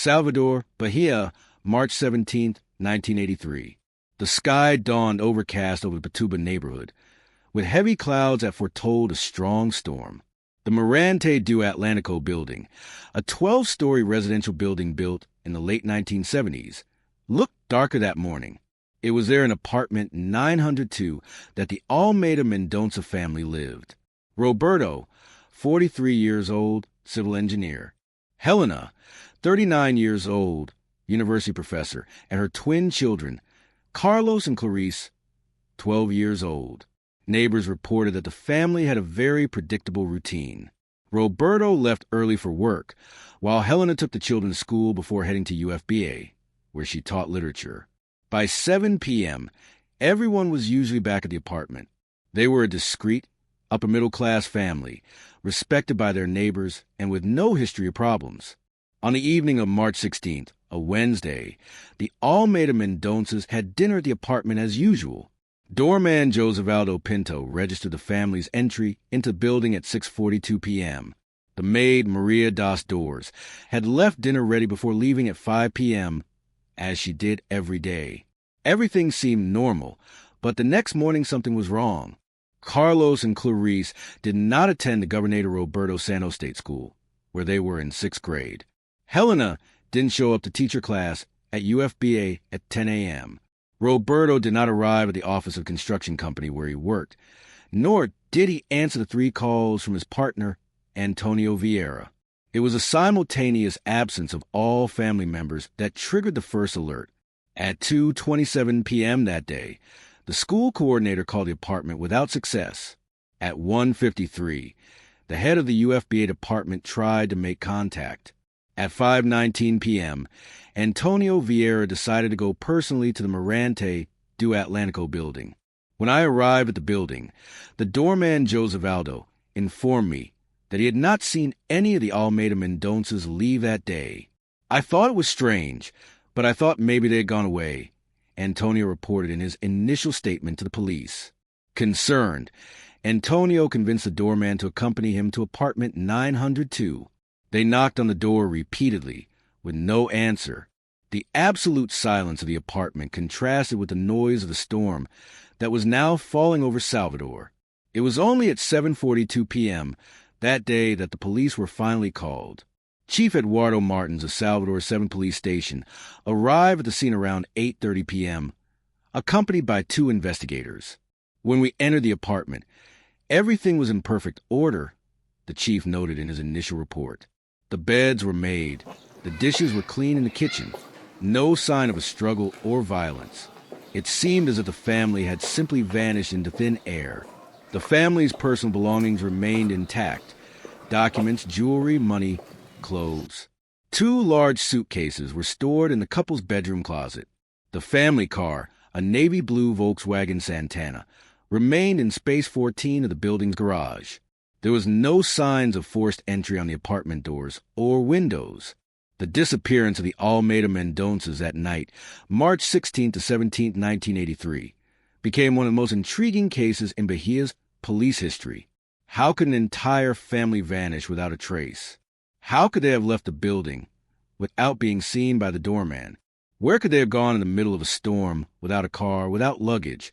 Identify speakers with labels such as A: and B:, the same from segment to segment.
A: Salvador, Bahia, March 17, 1983. The sky dawned overcast over the Batuba neighborhood, with heavy clouds that foretold a strong storm. The Mirante do Atlantico building, a 12-story residential building built in the late 1970s, looked darker that morning. It was there in apartment 902 that the Almeida Mendonça family lived. Roberto, 43 years old, civil engineer. Helena, 39 years old, university professor, and her twin children, Carlos and Clarice, 12 years old. Neighbors reported that the family had a very predictable routine. Roberto left early for work, while Helena took the children to school before heading to UFBA, where she taught literature. By 7 p.m., everyone was usually back at the apartment. They were a discreet, upper-middle-class family, respected by their neighbors and with no history of problems. On the evening of March 16th, a Wednesday, the Almeida Mendonças had dinner at the apartment as usual. Doorman Josevaldo Pinto registered the family's entry into the building at 6:42 p.m. The maid, Maria das Dores, had left dinner ready before leaving at 5 p.m., as she did every day. Everything seemed normal, but the next morning something was wrong. Carlos and Clarice did not attend the Governador Roberto Santos State School, where they were in 6th grade. Helena didn't show up to teacher class at UFBA at 10 a.m. Roberto did not arrive at the office of construction company where he worked, nor did he answer the 3 calls from his partner, Antonio Vieira. It was a simultaneous absence of all family members that triggered the first alert. At 2:27 p.m. that day, the school coordinator called the apartment without success. At 1:53, the head of the UFBA department tried to make contact. At 5:19 p.m., Antonio Vieira decided to go personally to the Mirante do Atlantico building. When I arrived at the building, the doorman Josevaldo informed me that he had not seen any of the Almeida Mendonças leave that day. I thought it was strange, but I thought maybe they had gone away, Antonio reported in his initial statement to the police. Concerned, Antonio convinced the doorman to accompany him to apartment 902. They knocked on the door repeatedly, with no answer. The absolute silence of the apartment contrasted with the noise of the storm that was now falling over Salvador. It was only at 7:42 p.m. that day that the police were finally called. Chief Eduardo Martins of Salvador 7 Police Station arrived at the scene around 8:30 p.m., accompanied by 2 investigators. When we entered the apartment, everything was in perfect order, the chief noted in his initial report. The beds were made, the dishes were clean in the kitchen, no sign of a struggle or violence. It seemed as if the family had simply vanished into thin air. The family's personal belongings remained intact: documents, jewelry, money, clothes. 2 large suitcases were stored in the couple's bedroom closet. The family car, a navy blue Volkswagen Santana, remained in space 14 of the building's garage. There was no signs of forced entry on the apartment doors or windows. The disappearance of the Almeida Mendonças that night, March 16 to 17, 1983, became one of the most intriguing cases in Bahia's police history. How could an entire family vanish without a trace? How could they have left the building without being seen by the doorman? Where could they have gone in the middle of a storm, without a car, without luggage,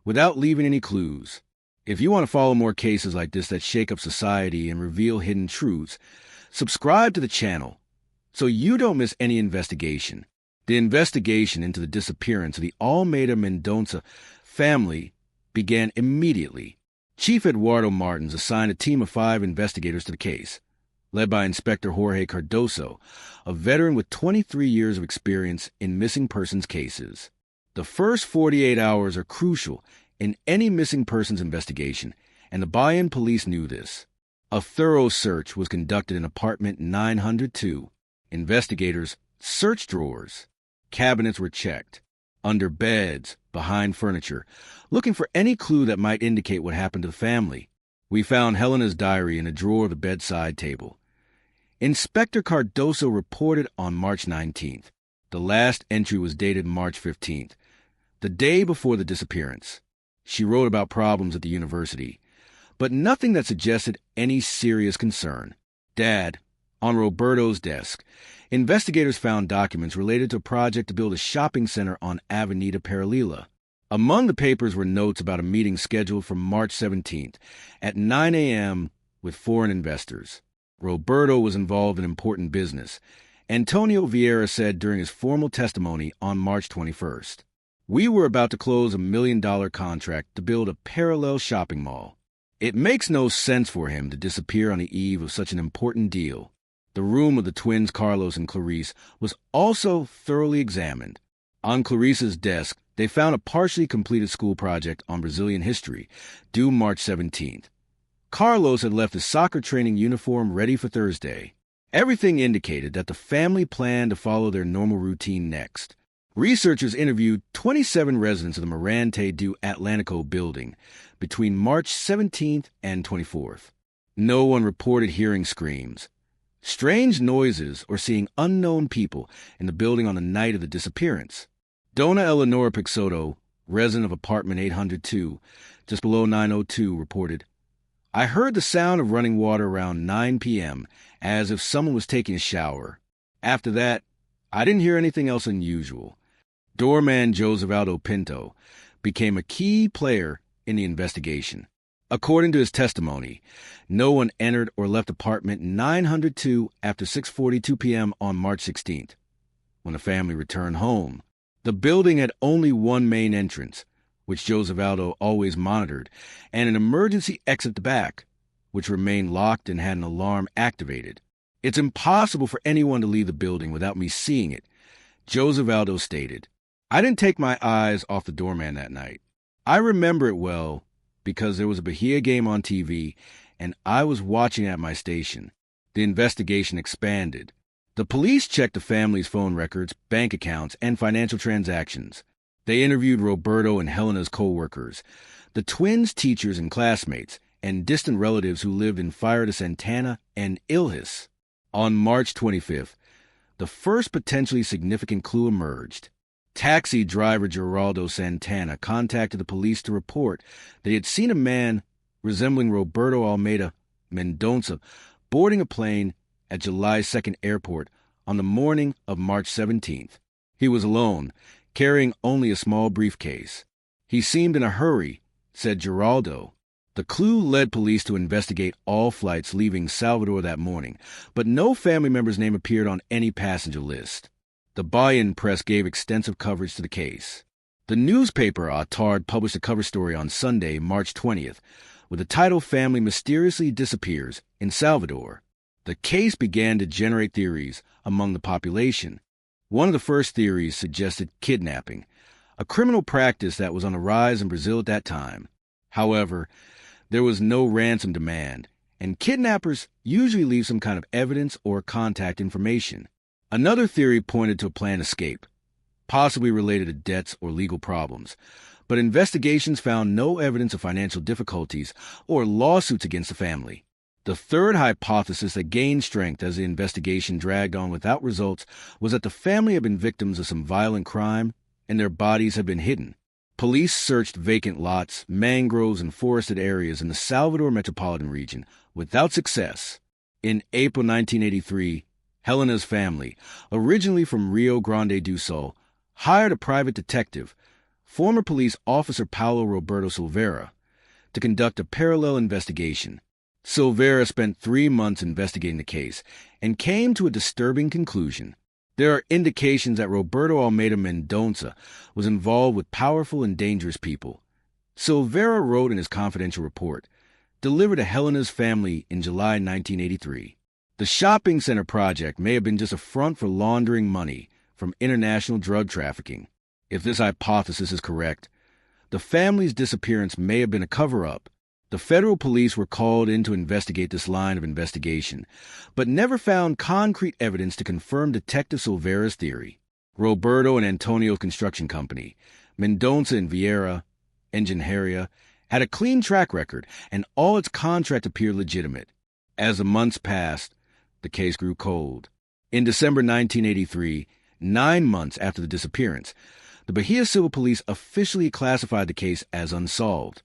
A: without leaving any clues? If you want to follow more cases like this that shake up society and reveal hidden truths, subscribe to the channel so you don't miss any investigation. The investigation into the disappearance of the Almeida Mendonça family began immediately. Chief Eduardo Martins assigned a team of 5 investigators to the case, led by Inspector Jorge Cardoso, a veteran with 23 years of experience in missing persons cases. The first 48 hours are crucial in any missing persons investigation, and the Bahian police knew this. A thorough search was conducted in apartment 902. Investigators searched drawers. Cabinets were checked, under beds, behind furniture, looking for any clue that might indicate what happened to the family. We found Helena's diary in a drawer of the bedside table. Inspector Cardoso reported on March 19th. The last entry was dated March 15th, the day before the disappearance. She wrote about problems at the university, but nothing that suggested any serious concern. Dad, On Roberto's desk, investigators found documents related to a project to build a shopping center on Avenida Paralela. Among the papers were notes about a meeting scheduled for March 17th at 9 a.m. with foreign investors. Roberto was involved in important business. Antonio Vieira said during his formal testimony on March 21st, "We were about to close $1 million contract to build a parallel shopping mall. It makes no sense for him to disappear on the eve of such an important deal." The room of the twins Carlos and Clarice was also thoroughly examined. On Clarice's desk, they found a partially completed school project on Brazilian history, due March 17th. Carlos had left his soccer training uniform ready for Thursday. Everything indicated that the family planned to follow their normal routine next. Researchers interviewed 27 residents of the Mirante do Atlantico building between March 17th and 24th. No one reported hearing screams, strange noises, or seeing unknown people in the building on the night of the disappearance. Dona Eleonora Pixoto, resident of apartment 802, just below 902, reported, "I heard the sound of running water around 9 p.m., as if someone was taking a shower. After that, I didn't hear anything else unusual." Doorman Josevaldo Pinto became a key player in the investigation. According to his testimony, no one entered or left apartment 902 after 6:42 p.m. on March 16th. When the family returned home, the building had only one main entrance, which Josevaldo always monitored, and an emergency exit at the back, which remained locked and had an alarm activated. "It's impossible for anyone to leave the building without me seeing it," Josevaldo stated. "I didn't take my eyes off the doorman that night. I remember it well because there was a Bahia game on TV, and I was watching at my station." The investigation expanded. The police checked the family's phone records, bank accounts, and financial transactions. They interviewed Roberto and Helena's co-workers, the twins' teachers and classmates, and distant relatives who lived in Fire de Santana and Ilhis. On March 25th, the first potentially significant clue emerged. Taxi driver Geraldo Santana contacted the police to report that he had seen a man resembling Roberto Almeida Mendonça boarding a plane at July 2nd Airport on the morning of March 17th. He was alone, carrying only a small briefcase. "He seemed in a hurry," said Geraldo. The clue led police to investigate all flights leaving Salvador that morning, but no family member's name appeared on any passenger list. The Bahian press gave extensive coverage to the case. The newspaper A Tarde published a cover story on Sunday, March 20th, with the title "Family Mysteriously Disappears in Salvador." The case began to generate theories among the population. One of the first theories suggested kidnapping, a criminal practice that was on the rise in Brazil at that time. However, there was no ransom demand, and kidnappers usually leave some kind of evidence or contact information. Another theory pointed to a planned escape, possibly related to debts or legal problems, but investigations found no evidence of financial difficulties or lawsuits against the family. The third hypothesis that gained strength as the investigation dragged on without results was that the family had been victims of some violent crime and their bodies had been hidden. Police searched vacant lots, mangroves, and forested areas in the Salvador metropolitan region without success. In April 1983, Helena's family, originally from Rio Grande do Sul, hired a private detective, former police officer Paulo Roberto Silveira, to conduct a parallel investigation. Silveira spent 3 months investigating the case and came to a disturbing conclusion. There are indications that Roberto Almeida Mendonça was involved with powerful and dangerous people. Silveira wrote in his confidential report, delivered to Helena's family in July 1983. The shopping center project may have been just a front for laundering money from international drug trafficking. If this hypothesis is correct, the family's disappearance may have been a cover-up. The federal police were called in to investigate this line of investigation, but never found concrete evidence to confirm Detective Silveira's theory. Roberto and Antonio's construction company, Mendonça and Vieira Engenharia, had a clean track record, and all its contracts appeared legitimate. As the months passed, the case grew cold. In December 1983, 9 months after the disappearance, the Bahia Civil Police officially classified the case as unsolved,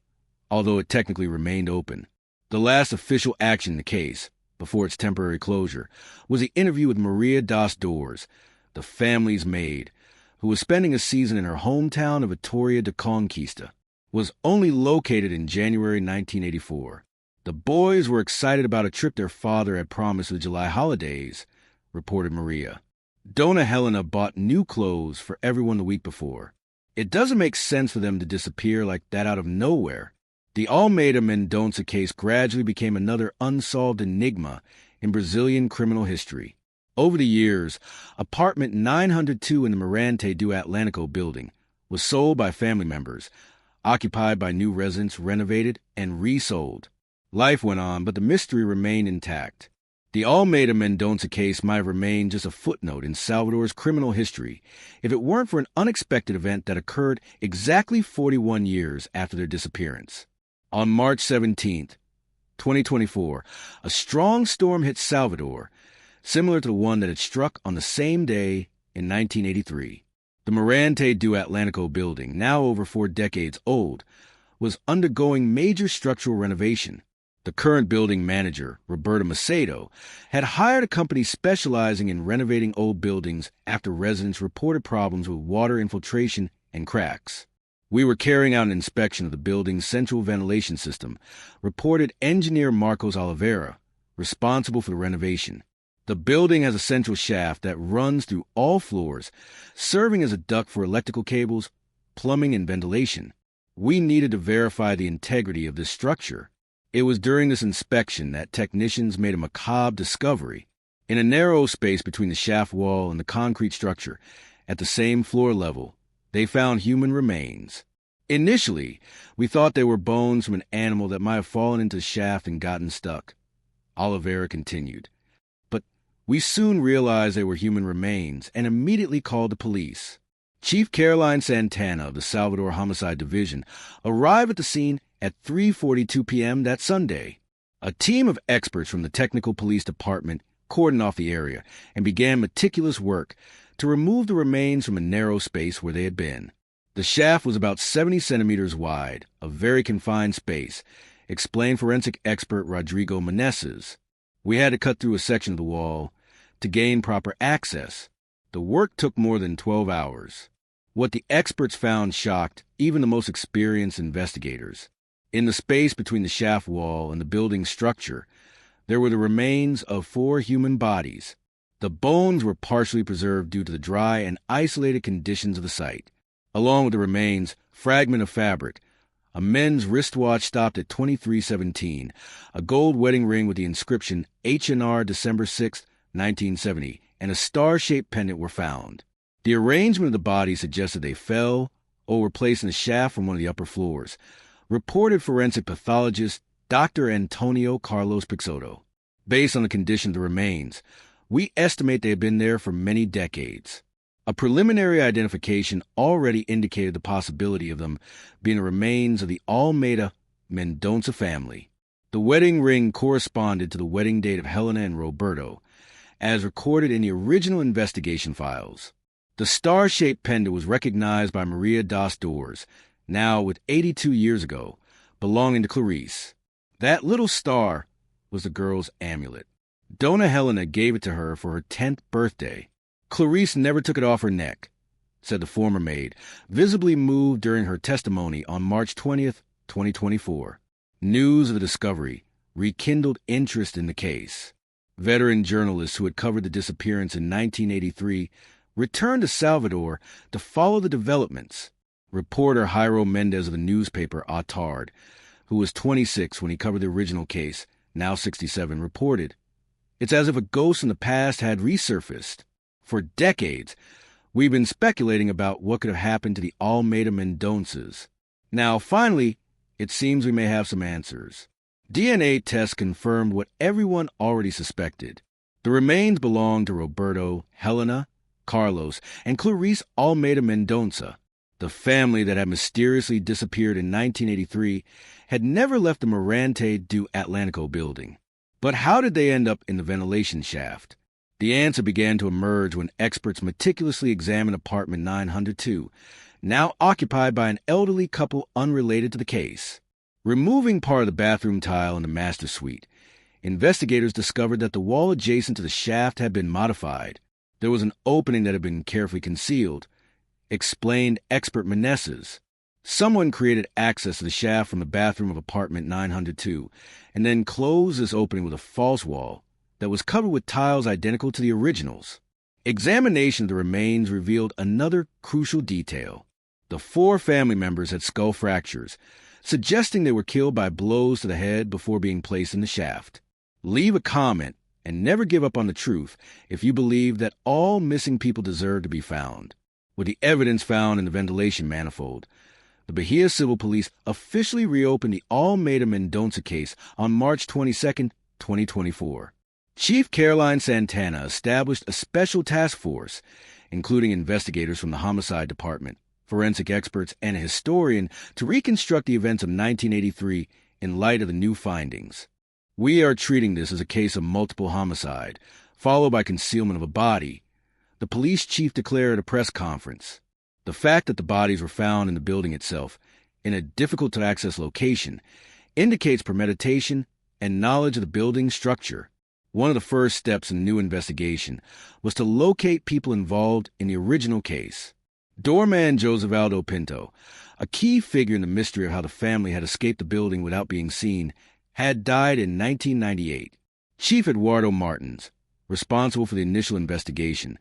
A: although it technically remained open. The last official action in the case before its temporary closure, was the interview with Maria das Dores, the family's maid, who was spending a season in her hometown of Vitoria de Conquista, was only located in January 1984. The boys were excited about a trip their father had promised for the July holidays, reported Maria. Dona Helena bought new clothes for everyone the week before. It doesn't make sense for them to disappear like that out of nowhere. The Almeida Mendonça case gradually became another unsolved enigma in Brazilian criminal history. Over the years, apartment 902 in the Mirante do Atlântico building was sold by family members, occupied by new residents, renovated, and resold. Life went on, but the mystery remained intact. The Almeida Mendonça case might have remained just a footnote in Salvador's criminal history if it weren't for an unexpected event that occurred exactly 41 years after their disappearance. On March 17, 2024, a strong storm hit Salvador, similar to the one that had struck on the same day in 1983. The Mirante do Atlântico building, now over 4 decades old, was undergoing major structural renovation. The current building manager, Roberto Macedo, had hired a company specializing in renovating old buildings after residents reported problems with water infiltration and cracks. We were carrying out an inspection of the building's central ventilation system, reported engineer Marcos Oliveira, responsible for the renovation. The building has a central shaft that runs through all floors, serving as a duct for electrical cables, plumbing, and ventilation. We needed to verify the integrity of this structure. It was during this inspection that technicians made a macabre discovery. In a narrow space between the shaft wall and the concrete structure, at the same floor level, they found human remains. Initially, we thought they were bones from an animal that might have fallen into the shaft and gotten stuck. Oliveira continued. But we soon realized they were human remains and immediately called the police. Chief Caroline Santana of the Salvador Homicide Division arrived at the scene at 3:42 p.m. that Sunday. A team of experts from the Technical Police Department cordoned off the area and began meticulous work to remove the remains from a narrow space where they had been. The shaft was about 70 centimeters wide, a very confined space, explained forensic expert Rodrigo Meneses. We had to cut through a section of the wall to gain proper access. The work took more than 12 hours. What the experts found shocked even the most experienced investigators. In the space between the shaft wall and the building's structure, there were the remains of 4 human bodies. The bones were partially preserved due to the dry and isolated conditions of the site. Along with the remains, fragment of fabric, a men's wristwatch stopped at 2317, a gold wedding ring with the inscription H&R December 6, 1970, and a star-shaped pendant were found. The arrangement of the bodies suggested they fell or were placed in a shaft from one of the upper floors, reported forensic pathologist Dr. Antonio Carlos Pixoto. Based on the condition of the remains, we estimate they have been there for many decades. A preliminary identification already indicated the possibility of them being the remains of the Almeida Mendonça family. The wedding ring corresponded to the wedding date of Helena and Roberto, as recorded in the original investigation files. The star-shaped pendant was recognized by Maria das Dores, now with 82 years ago, belonging to Clarice. That little star was the girl's amulet. Dona Helena gave it to her for her 10th birthday. Clarice never took it off her neck, said the former maid, visibly moved during her testimony on March 20th, 2024. News of the discovery rekindled interest in the case. Veteran journalists who had covered the disappearance in 1983 returned to Salvador to follow the developments. Reporter Jairo Mendez of the newspaper Atard, who was 26 when he covered the original case, now 67, reported, "It's as if a ghost in the past had resurfaced. For decades, we've been speculating about what could have happened to the Almeida Mendonças. Now, finally, it seems we may have some answers." DNA tests confirmed what everyone already suspected. The remains belonged to Roberto, Helena, Carlos, and Clarice Almeida Mendonça. The family that had mysteriously disappeared in 1983 had never left the Mirante do Atlântico building. But how did they end up in the ventilation shaft? The answer began to emerge when experts meticulously examined apartment 902, now occupied by an elderly couple unrelated to the case. Removing part of the bathroom tile in the master suite, investigators discovered that the wall adjacent to the shaft had been modified. There was an opening that had been carefully concealed, explained expert Meneses. Someone created access to the shaft from the bathroom of apartment 902 and then closed this opening with a false wall that was covered with tiles identical to the originals. Examination of the remains revealed another crucial detail. The 4 family members had skull fractures, suggesting they were killed by blows to the head before being placed in the shaft. Leave a comment and never give up on the truth if you believe that all missing people deserve to be found. With the evidence found in the ventilation manifold, the Bahia Civil Police officially reopened the Almeida Mendonça case on March 22, 2024. Chief Caroline Santana established a special task force, including investigators from the Homicide Department, forensic experts, and a historian to reconstruct the events of 1983 in light of the new findings. We are treating this as a case of multiple homicide, followed by concealment of a body, the police chief declared at a press conference. The fact that the bodies were found in the building itself, in a difficult-to-access location, indicates premeditation and knowledge of the building's structure. One of the first steps in the new investigation was to locate people involved in the original case. Doorman Josevaldo Pinto, a key figure in the mystery of how the family had escaped the building without being seen, had died in 1998. Chief Eduardo Martins, responsible for the initial investigation,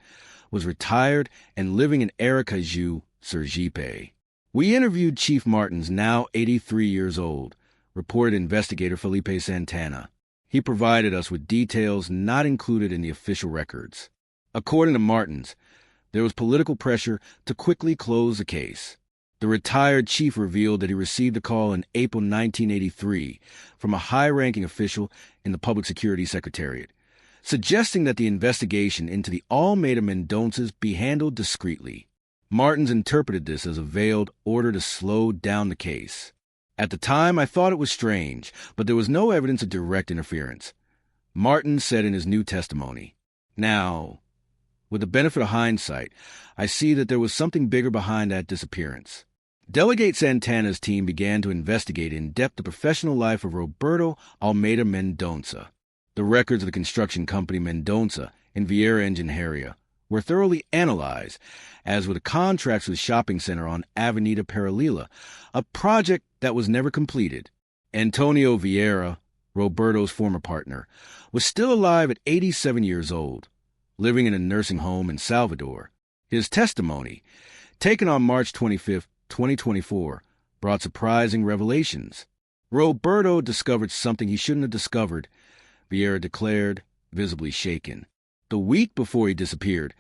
A: was retired and living in Aracaju, Sergipe. We interviewed Chief Martins, now 83 years old, reported investigator Felipe Santana. He provided us with details not included in the official records. According to Martins, there was political pressure to quickly close the case. The retired chief revealed that he received a call in April 1983 from a high-ranking official in the Public Security Secretariat, suggesting that the investigation into the Almeida Mendonças be handled discreetly. Martins interpreted this as a veiled order to slow down the case. At the time, I thought it was strange, but there was no evidence of direct interference. Martins said in his new testimony, "Now, with the benefit of hindsight, I see that there was something bigger behind that disappearance." Delegate Santana's team began to investigate in depth the professional life of Roberto Almeida Mendonça. The records of the construction company Mendonça in Vieira Engenharia were thoroughly analyzed, as were the contracts with the shopping center on Avenida Paralela, a project that was never completed. Antonio Vieira, Roberto's former partner, was still alive at 87 years old, living in a nursing home in Salvador. His testimony, taken on March 25, 2024, brought surprising revelations. Roberto discovered something he shouldn't have discovered, Vieira declared, visibly shaken. The week before he disappeared,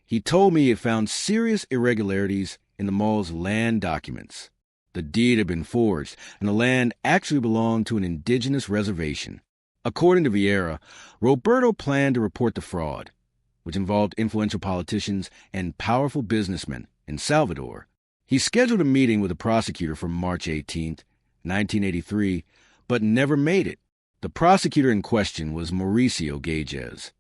A: he told me he had found serious irregularities in the mall's land documents. The deed had been forged, and the land actually belonged to an indigenous reservation. According to Vieira, Roberto planned to report the fraud, which involved influential politicians and powerful businessmen in Salvador. He scheduled a meeting with the prosecutor for March 18, 1983, but never made it. The prosecutor in question was Mauricio Gages,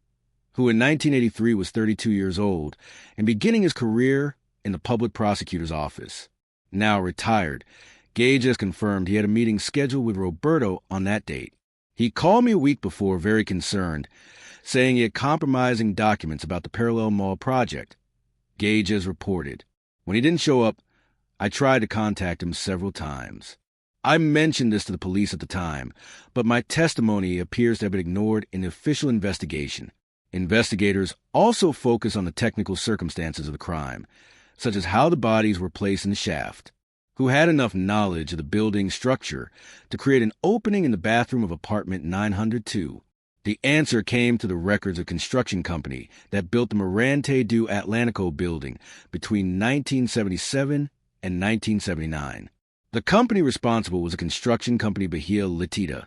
A: who in 1983 was 32 years old and beginning his career in the public prosecutor's office. Now retired, Gages confirmed he had a meeting scheduled with Roberto on that date. He called me a week before, very concerned, saying he had compromising documents about the Parallel Mall project. Gages reported. When he didn't show up, I tried to contact him several times. I mentioned this to the police at the time, but my testimony appears to have been ignored in the official investigation. Investigators also focus on the technical circumstances of the crime, such as how the bodies were placed in the shaft. Who had enough knowledge of the building's structure to create an opening in the bathroom of apartment 902? The answer came to the records of construction company that built the Mirante do Atlantico building between 1977 and 1979. The company responsible was a construction company Bahia Latita,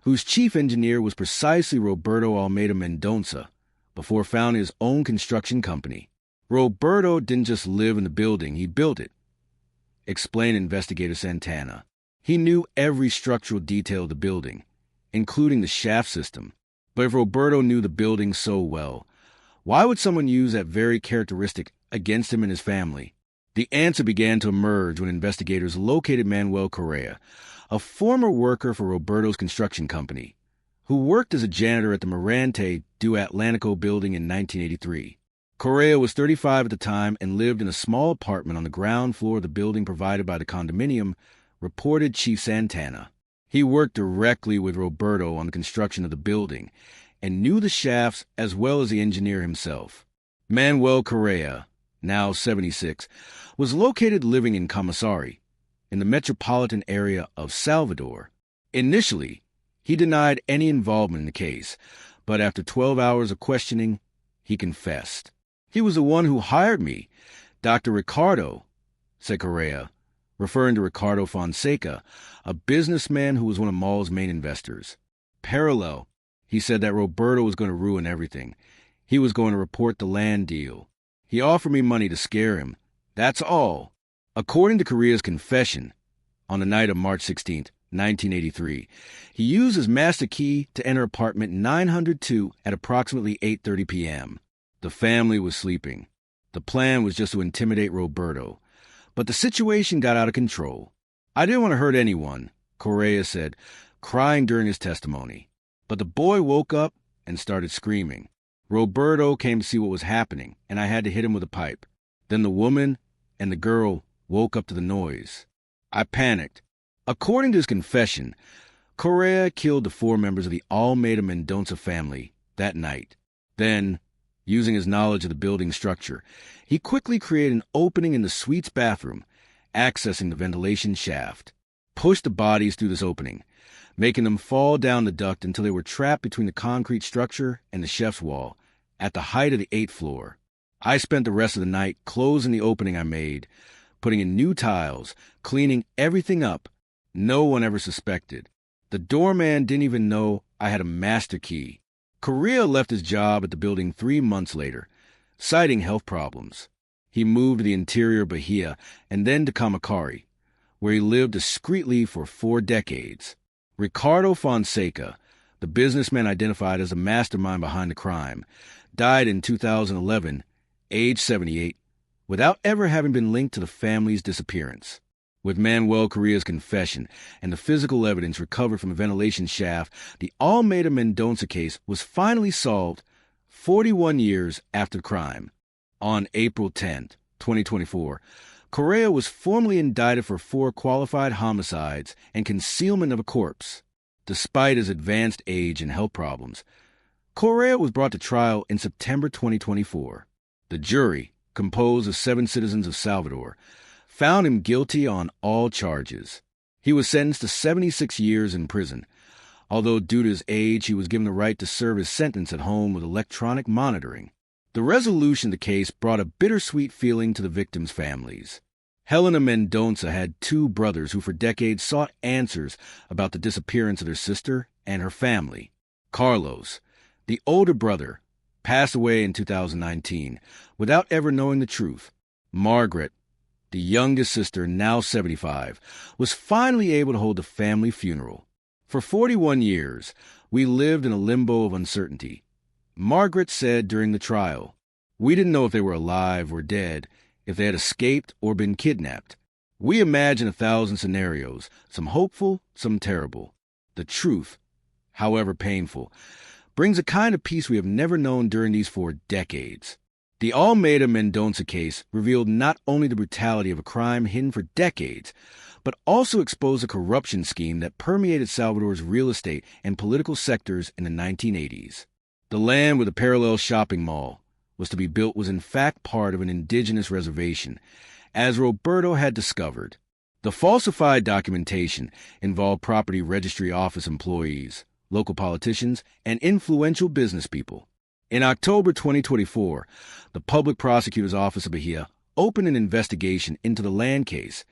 A: whose chief engineer was precisely Roberto Almeida Mendonça, before founding his own construction company. Roberto didn't just live in the building, he built it, explained investigator Santana. He knew every structural detail of the building, including the shaft system. But if Roberto knew the building so well, why would someone use that very characteristic against him and his family? The answer began to emerge when investigators located Manuel Correa, a former worker for Roberto's construction company, who worked as a janitor at the Mirante do Atlantico building in 1983. Correa was 35 at the time and lived in a small apartment on the ground floor of the building provided by the condominium, reported Chief Santana. He worked directly with Roberto on the construction of the building and knew the shafts as well as the engineer himself. Manuel Correa, now 76, was located living in Commissary, in the metropolitan area of Salvador. Initially, he denied any involvement in the case, but after 12 hours of questioning, he confessed. "He was the one who hired me, Dr. Ricardo," said Correa, referring to Ricardo Fonseca, a businessman who was one of Mall's main investors. Parallel, he said that Roberto was going to ruin everything. He was going to report the land deal. "He offered me money to scare him. That's all." According to Correa's confession, on the night of March 16, 1983, he used his master key to enter apartment 902 at approximately 8:30 p.m. The family was sleeping. The plan was just to intimidate Roberto. But the situation got out of control. "I didn't want to hurt anyone," Correa said, crying during his testimony. "But the boy woke up and started screaming. Roberto came to see what was happening, and I had to hit him with a pipe. Then the woman and the girl woke up to the noise. I panicked." According to his confession, Correa killed the 4 members of the Almeida Mendonça family that night. Then, using his knowledge of the building structure, he quickly created an opening in the suite's bathroom, accessing the ventilation shaft, pushed the bodies through this opening, making them fall down the duct until they were trapped between the concrete structure and the chef's wall, at the height of the 8th floor. I spent the rest of the night closing the opening I made, putting in new tiles, cleaning everything up. No one ever suspected. The doorman didn't even know I had a master key. Correa left his job at the building 3 months later, citing health problems. He moved to the interior Bahia and then to Camacari, where he lived discreetly for 4 decades. Ricardo Fonseca, the businessman identified as the mastermind behind the crime, died in 2011, age 78, without ever having been linked to the family's disappearance. With Manuel Correa's confession and the physical evidence recovered from the ventilation shaft, the Almeida Mendonça case was finally solved 41 years after the crime. On April 10, 2024, Correa was formally indicted for 4 qualified homicides and concealment of a corpse. Despite his advanced age and health problems, Correa was brought to trial in September 2024. The jury, composed of 7 citizens of Salvador, found him guilty on all charges. He was sentenced to 76 years in prison, although due to his age he was given the right to serve his sentence at home with electronic monitoring. The resolution of the case brought a bittersweet feeling to the victims' families. Helena Mendonça had 2 brothers who for decades sought answers about the disappearance of their sister and her family. Carlos, the older brother, passed away in 2019 without ever knowing the truth. Margaret, the youngest sister, now 75, was finally able to hold the family funeral. For 41 years, we lived in a limbo of uncertainty. Margaret said during the trial, "We didn't know if they were alive or dead, if they had escaped or been kidnapped. We imagined 1,000 scenarios, some hopeful, some terrible. The truth, however painful, brings a kind of peace we have never known during these 4 decades." The Almeida Mendonça case revealed not only the brutality of a crime hidden for decades, but also exposed a corruption scheme that permeated Salvador's real estate and political sectors in the 1980s. The land where the parallel shopping mall was to be built was in fact part of an indigenous reservation, as Roberto had discovered. The falsified documentation involved property registry office employees, local politicians, and influential business people. In October 2024, the Public Prosecutor's Office of Bahia opened an investigation into the land case,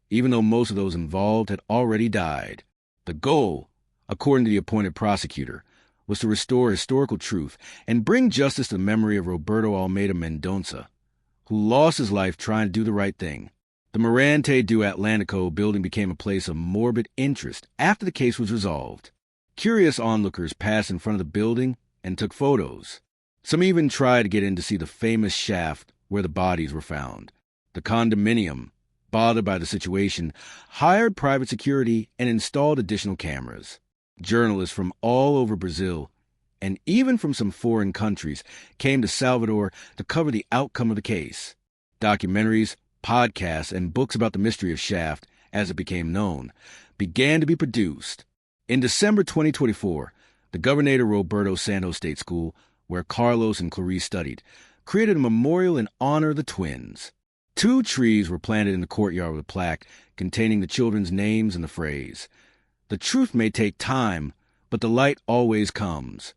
A: even though most of those involved had already died. The goal, according to the appointed prosecutor, was to restore historical truth and bring justice to the memory of Roberto Almeida Mendonça, who lost his life trying to do the right thing. The Mirante do Atlantico building became a place of morbid interest after the case was resolved. Curious onlookers passed in front of the building and took photos. Some even tried to get in to see the famous shaft where the bodies were found. The condominium, bothered by the situation, hired private security and installed additional cameras. Journalists from all over Brazil, and even from some foreign countries, came to Salvador to cover the outcome of the case. Documentaries, podcasts, and books about the mystery of Shaft, as it became known, began to be produced. In December 2024, the Governador Roberto Santos State School, where Carlos and Clarice studied, created a memorial in honor of the twins. 2 trees were planted in the courtyard with a plaque containing the children's names and the phrase, "The truth may take time, but the light always comes."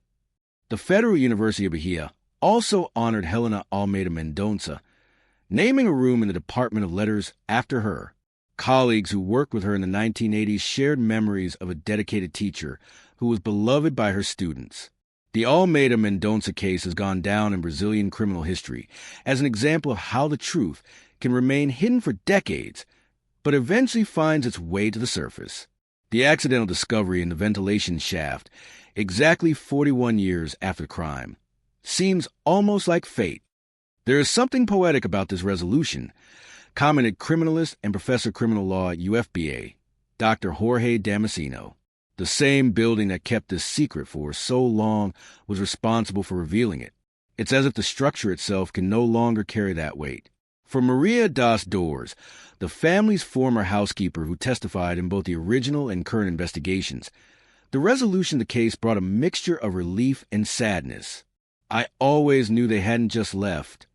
A: The Federal University of Bahia also honored Helena Almeida Mendonça, naming a room in the Department of Letters after her. Colleagues who worked with her in the 1980s shared memories of a dedicated teacher who was beloved by her students. The Almeida Mendonça case has gone down in Brazilian criminal history as an example of how the truth can remain hidden for decades, but eventually finds its way to the surface. The accidental discovery in the ventilation shaft, exactly 41 years after the crime, seems almost like fate. There is something poetic about this resolution, commented criminalist and professor of criminal law at UFBA, Dr. Jorge Damasceno. The same building that kept this secret for so long was responsible for revealing it. It's as if the structure itself can no longer carry that weight. For Maria das Dores, the family's former housekeeper who testified in both the original and current investigations, the resolution of the case brought a mixture of relief and sadness. "I always knew they hadn't just left,"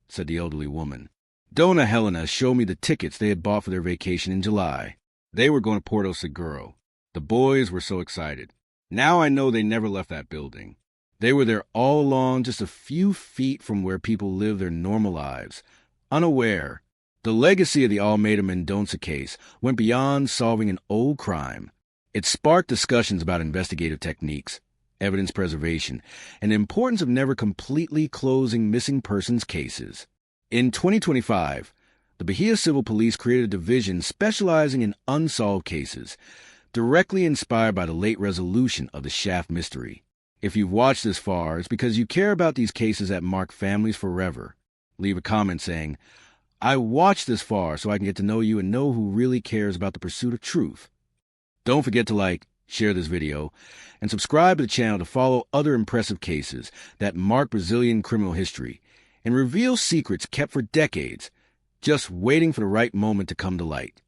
A: said the elderly woman. Dona Helena showed me the tickets they had bought for their vacation in July. They were going to Porto Seguro. The boys were so excited. Now I know they never left that building. They were there all along, just a few feet from where people live their normal lives, unaware. The legacy of the Almeida Mendonça case went beyond solving an old crime. It sparked discussions about investigative techniques, evidence preservation, and the importance of never completely closing missing persons cases. In 2025, the Bahia Civil Police created a division specializing in unsolved cases, directly inspired by the late resolution of the Shaft mystery. If you've watched this far, it's because you care about these cases that mark families forever. Leave a comment saying, "I watched this far so I can get to know you and know who really cares about the pursuit of truth." Don't forget to like, share this video, and subscribe to the channel to follow other impressive cases that mark Brazilian criminal history and reveal secrets kept for decades, just waiting for the right moment to come to light.